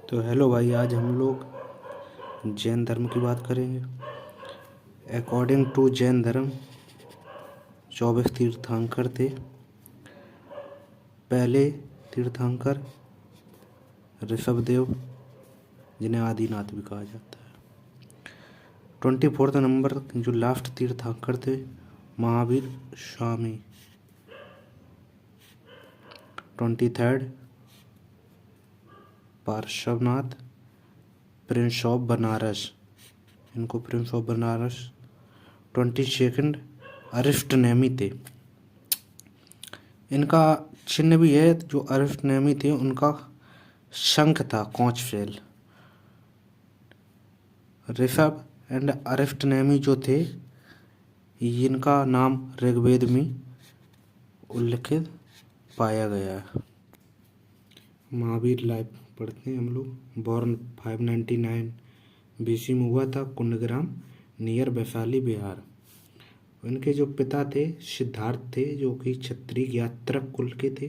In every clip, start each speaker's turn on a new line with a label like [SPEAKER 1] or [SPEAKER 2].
[SPEAKER 1] तो हेलो भाई, आज हम लोग जैन धर्म की बात करेंगे। अकॉर्डिंग टू जैन धर्म 24 तीर्थंकर थे। पहले तीर्थंकर ऋषभदेव, जिन्हें आदिनाथ भी कहा जाता है। 24 नंबर जो लास्ट तीर्थंकर थे, महावीर स्वामी। 23 पार्श्वनाथ, प्रिंस ऑफ बनारस, इनको प्रिंस ऑफ बनारस। 22 अरिष्टनेमी थे। इनका चिन्ह भी है, जो अरिष्टनेमी थे उनका शंख था, conch fail. Rishabh and Arishtanemi जो थे, इनका नाम ऋग्वेद में उल्लिखित पाया गया है। महावीर लाइफ पढ़ते हैं हम लोग। बॉर्न 599 बीसी में हुआ था, कुंडग्राम नियर वैशाली बिहार। इनके जो पिता थे सिद्धार्थ थे, जो कि क्षत्रिय यात्रक कुल के थे।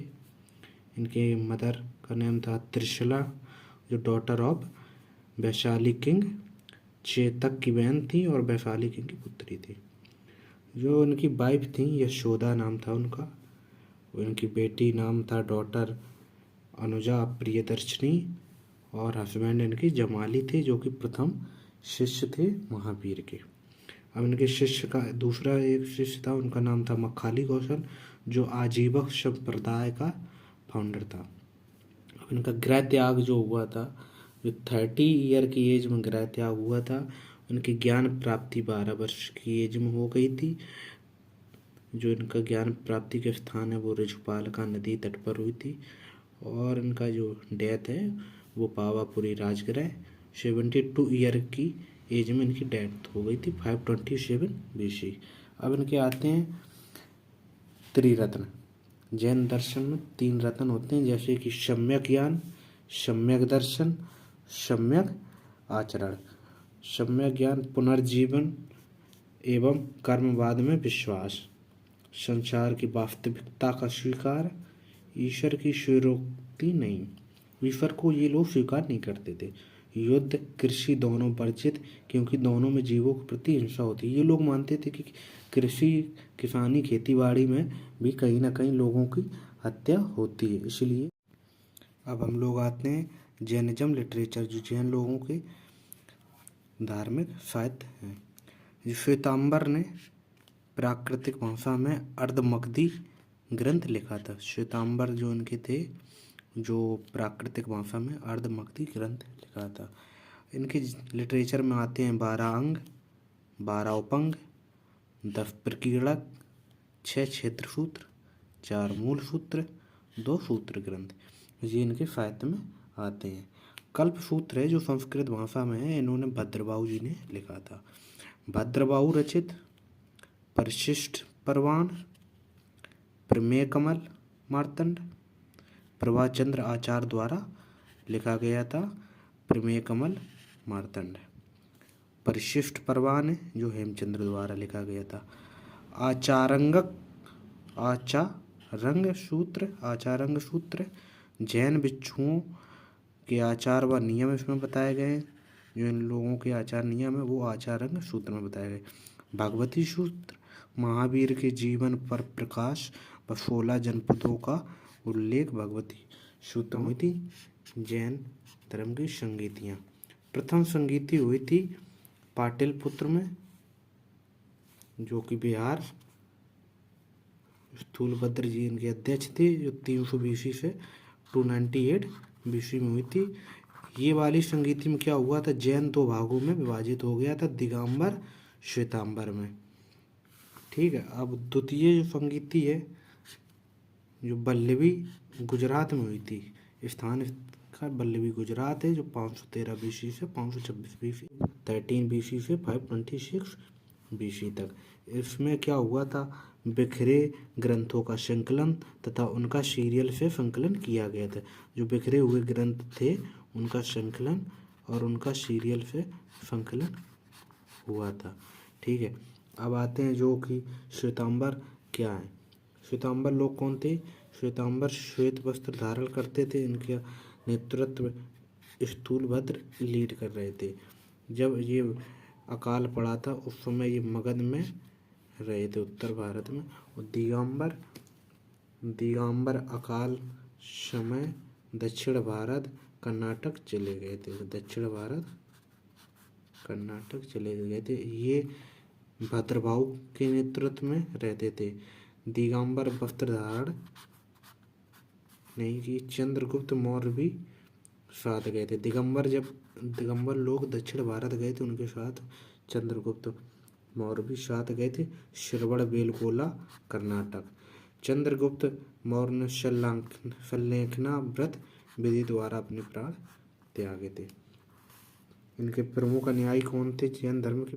[SPEAKER 1] इनके मदर का नाम था त्रिशला, जो daughter of Vaishali king Chetak की बहन थी और वैशाली किंग की पुत्री थी। जो इनकी वाइफ थी यशोदा नाम था उनका। उनकी बेटी नाम था डॉटर अनुजा प्रियदर्शनी, और हस्बैंड इनके जमाली थे, जो कि प्रथम शिष्य थे महावीर के। अब इनके शिष्य का दूसरा एक शिष्य था, उनका नाम था मखाली कौशल, जो आजीवक संप्रदाय का फाउंडर था। अब इनका गृह त्याग जो हुआ था, जो 30 ईयर की एज में गृह त्याग हुआ था। उनकी ज्ञान प्राप्ति 12 वर्ष की एज में हो गई थी। जो इनका ज्ञान प्राप्ति के स्थान है वो ऋजुपालिका नदी तट पर हुई थी। और इनका जो डेथ है वो पावापुरी राजगृह 72 ईयर की एज में इनकी डेथ हो गई थी, 527 बीसी। अब इनके आते हैं त्रिरत्न। जैन दर्शन में 3 रत्न होते हैं, जैसे कि सम्यक ज्ञान, सम्यक दर्शन, सम्यक आचरण। सम्यक ज्ञान पुनर्जीवन एवं कर्मवाद में विश्वास, संसार की वास्तविकता का स्वीकार, ईश्वर की स्वीरोक्ति नहीं। ईश्वर को ये लोग स्वीकार नहीं करते थे। युद्ध कृषि दोनों वर्जित, क्योंकि दोनों में जीवों के प्रति हिंसा होती है। ये लोग मानते थे कि कृषि किसानी खेतीबाड़ी में भी कहीं ना कहीं लोगों की हत्या होती है, इसलिए। अब हम लोग आते हैं जैनिज्म लिटरेचर, जो जैन लोगों के धार्मिक साहित्य हैं। श्वेतांबर ने प्राकृतिक भाषा में अर्धमगधी ग्रंथ लिखा था। श्वेतांबर जो इनके थे, जो प्राकृतिक भाषा में अर्धमगधी ग्रंथ लिखा था। इनके लिटरेचर में आते हैं 12 अंग, 12 उपंग, 10 प्रकीर्णक, 6 क्षेत्र सूत्र, 4 मूल सूत्र, 2 सूत्र ग्रंथ, ये इनके साहित्य में आते हैं। कल्प सूत्र है, जो संस्कृत भाषा में है, इन्होंने भद्रबाहु जी ने लिखा था। भद्रबाहु रचित परिशिष्ट परवान, प्रमेय कमल मार्तंड, प्रभाचंद्र आचार्य द्वारा लिखा गया था। प्रमेय कमल मार्तंड। परिशिष्ट परवान है, जो हेमचंद्र द्वारा लिखा गया था। आचारंग सूत्र जैन भिक्षुओं के आचार व नियम इसमें बताए गए हैं। जो इन लोगों के आचार नियम है वो आचारंग सूत्र में बताए गए। भगवती सूत्र महावीर के जीवन पर प्रकाश व 16 जनपदों का उल्लेख भगवती सूत्र हुई थी। जैन धर्म की संगीतियाँ, प्रथम संगीति हुई थी पाटलिपुत्र में, जो कि बिहार। स्थूलभद्र जी इनके अध्यक्ष थे, जो 300 बीसी से 298 बीसी में हुई थी। ये वाली संगीति में क्या हुआ था, जैन 2 भागों में विभाजित हो गया था, दिगंबर श्वेतांबर में। ठीक है। अब द्वितीय जो संगीति है, जो बल्लभी गुजरात में हुई थी। स्थान इसका बल्लभी गुजरात है, जो 513 बीसी से 526 बीसी, 13 बीसी से 526 बीसी तक। इसमें क्या हुआ था, बिखरे ग्रंथों का संकलन तथा उनका सीरियल से संकलन किया गया था। जो बिखरे हुए ग्रंथ थे उनका संकलन और उनका सीरियल से संकलन हुआ था। ठीक है। अब आते हैं जो कि श्वेतांबर क्या है। श्वेतांबर लोग कौन थे। श्वेतांबर श्वेत वस्त्र धारण करते थे। इनका नेतृत्व स्थूलभद्र लीड कर रहे थे। जब ये अकाल पड़ा था उस समय ये मगध में रहे थे, उत्तर भारत में। और दिगंबर अकाल समय दक्षिण भारत कर्नाटक चले गए थे। दक्षिण भारत कर्नाटक चले गए थे। ये भद्रभाऊ के नेतृत्व में रहते थे। दिगंबर वस्त्र धारण नहीं की। चंद्रगुप्त मौर्य भी साथ गए थे। दिगंबर लोग दक्षिण भारत गए थे, उनके साथ चंद्रगुप्त मौर्य भी साथ गए थे। श्रवण बेलगोला कर्नाटक। चंद्रगुप्त मौर्य ने संलेखना व्रत विधि द्वारा अपने प्राण त्यागे थे। इनके प्रमुख अनुयायी कौन थे जैन धर्म के?